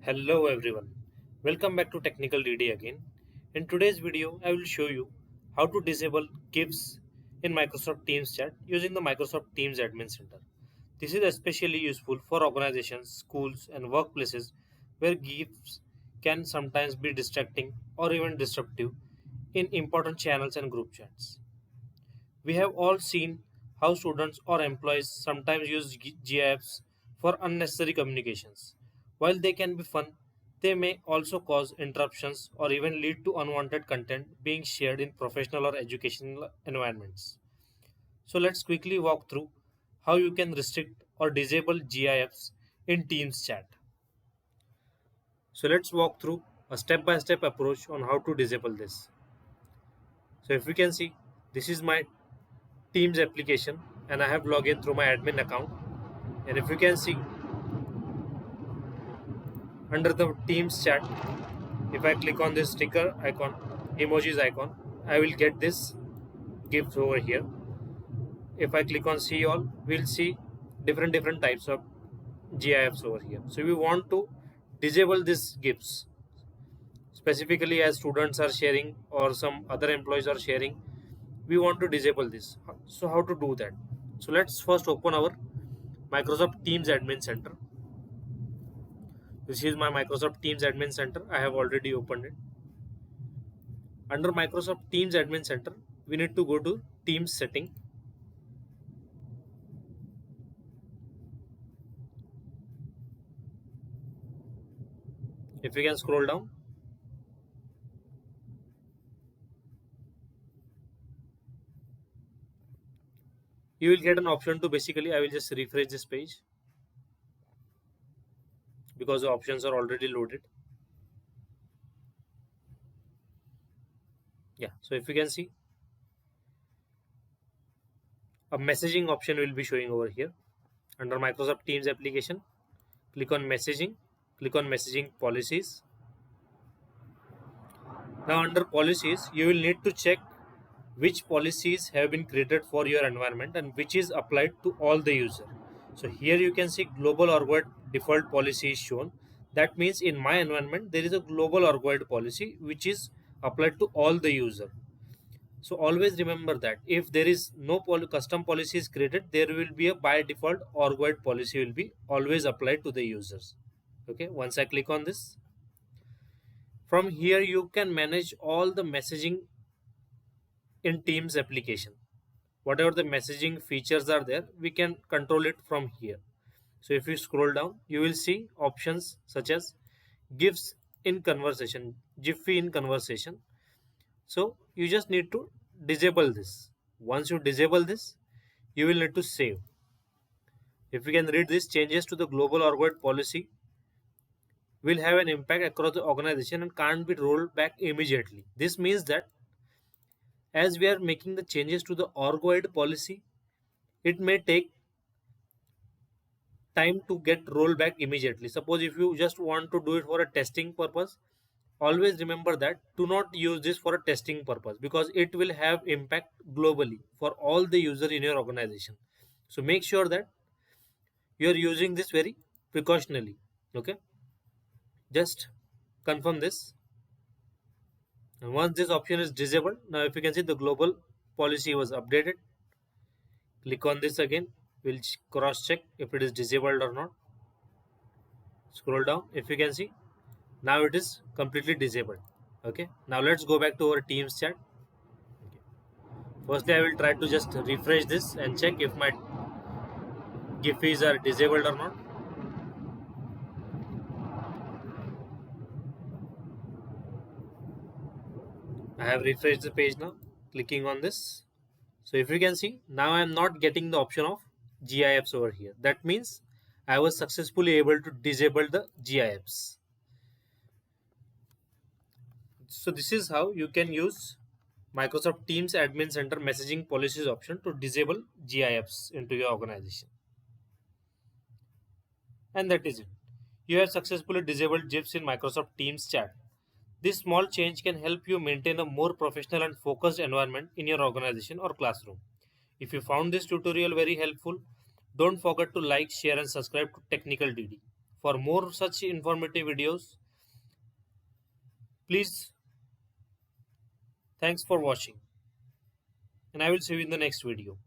Hello everyone, welcome back to Technical DD again. In today's video, I will show you how to disable GIFs in Microsoft Teams chat using the Microsoft Teams Admin Center. This is especially useful for organizations, schools, and workplaces where GIFs can sometimes be distracting or even disruptive in important channels and group chats. We have all seen how students or employees sometimes use GIFs for unnecessary communications. While they can be fun, they may also cause interruptions or even lead to unwanted content being shared in professional or educational environments. So let's quickly walk through how you can restrict or disable GIFs in Teams chat. So let's walk through a step-by-step approach on how to disable this. So if you can see, this is my Teams application and I have logged in through my admin account. And if you can see under the Teams chat, if I click on this sticker icon, emojis icon, I will get this GIF over here. If I click on see all, we'll see different types of GIFs over here. So we want to disable these GIFs specifically as students are sharing or some other employees are sharing. We want to disable this. So how to do that? So let's first open our Microsoft Teams Admin Center. This is my Microsoft Teams Admin Center. I have already opened it. Under Microsoft Teams Admin Center, we need to go to Teams Setting. If we can scroll down, you will get an option to basically, I will just refresh this page because the options are already loaded. Yeah, so if you can see, a messaging option will be showing over here. Under Microsoft Teams application, click on messaging, click on messaging policies. Now under policies, you will need to check which policies have been created for your environment and which is applied to all the user. So here you can see global or world default policy is shown. That means in my environment there is a global or world policy which is applied to all the user. So always remember that if there is no custom policy is created, there will be a by default or world policy will be always applied to the users. Okay, once I click on this, from here you can manage all the messaging in Teams application. Whatever the messaging features are there, we can control it from here. So if you scroll down, you will see options such as GIFs in conversation, Jiffy in conversation. So you just need to disable this. Once you disable this, you will need to save. If we can read this, changes to the global or world policy will have an impact across the organization and can't be rolled back immediately. This means that as we are making the changes to the org-wide policy, it may take time to get rolled back immediately. Suppose if you just want to do it for a testing purpose, always remember that do not use this for a testing purpose because it will have impact globally for all the user in your organization. So make sure that you are using this very precautionally. Okay, just confirm this. And once this option is disabled, now if you can see the global policy was updated, click on this again. We'll cross check if it is disabled or not. Scroll down. If you can see, now it is completely disabled. Okay, now let's go back to our Teams chat. Okay. Firstly, I will try to just refresh this and check if my GIFs are disabled or not. I have refreshed the page now, clicking on this. So if you can see, now I am not getting the option of GIFs over here. That means I was successfully able to disable the GIFs. So this is how you can use Microsoft Teams Admin Center messaging policies option to disable GIFs into your organization. And that is it. You have successfully disabled GIFs in Microsoft Teams chat. This small change can help you maintain a more professional and focused environment in your organization or classroom. If you found this tutorial very helpful, don't forget to like, share and subscribe to Technical DD. For more such informative videos, please, thanks for watching, and I will see you in the next video.